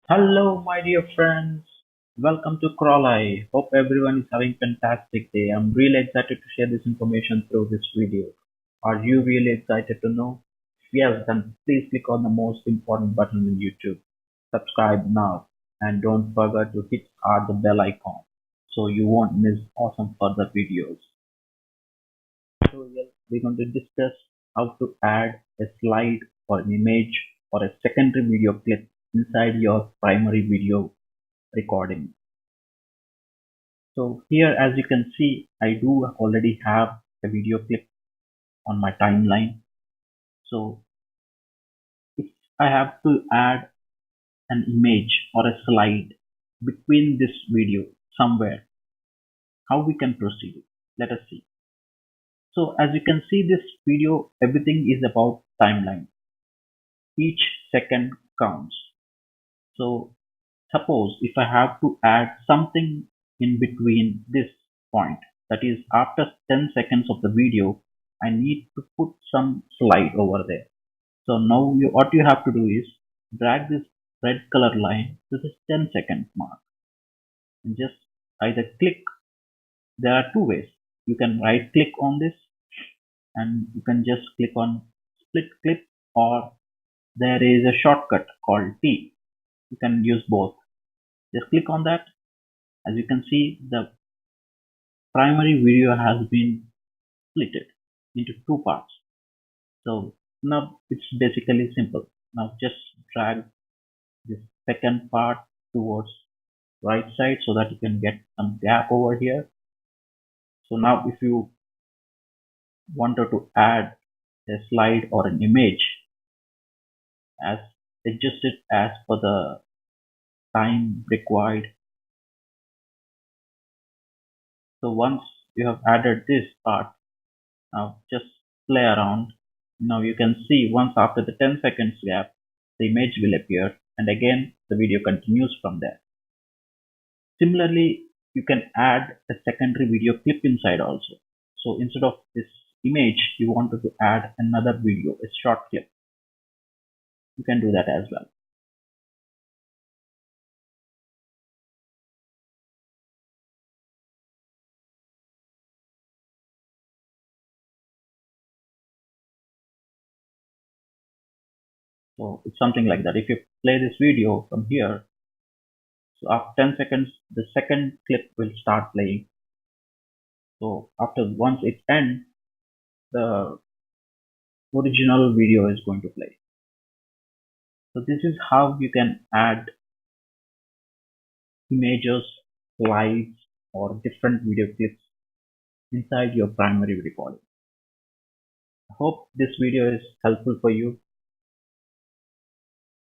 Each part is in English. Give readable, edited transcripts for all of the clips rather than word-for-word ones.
Hello, my dear friends. Welcome to Crawleye. Hope everyone is having fantastic day. I'm really excited to share this information through this video. Are you really excited to know? If yes, then please click on the most important button in YouTube. Subscribe now and don't forget to hit the bell icon so you won't miss awesome further videos. So we're going to discuss how to add a slide or an image or a secondary video clip inside your primary video recording. So here, as you can see, I do already have a video clip on my timeline. So if I have to add an image or a slide between this video somewhere, how we can proceed? Let us see. So as you can see this video, everything is about timeline. Each second counts. So suppose if I have to add something in between this point, that is after 10 seconds of the video, I need to put some slide over there. So now what you have to do is drag this red color line to this 10-second mark and just either click. There are two ways. You can right click on this and you can just click on split clip, or there is a shortcut called T. You can use both. Just click on that. As you can see, the primary video has been split into two parts. So now it's basically simple. Now just drag this second part towards right side so that you can get some gap over here. So now if you wanted to add a slide or an image, as adjust it as per the time required. So once you have added this part, now just play around. Now you can see once after the 10 seconds gap, the image will appear and again the video continues from there. Similarly, you can add a secondary video clip inside also. So instead of this image, you wanted to add another video, a short clip. You can do that as well. So it's something like that. If you play this video from here, so after 10 seconds, the second clip will start playing. So once it ends, the original video is going to play. So this is how you can add images, slides, or different video clips inside your primary recording. I hope this video is helpful for you.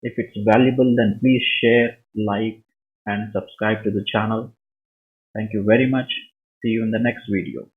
If it's valuable, then please share, like, and subscribe to the channel. Thank you very much. See you in the next video.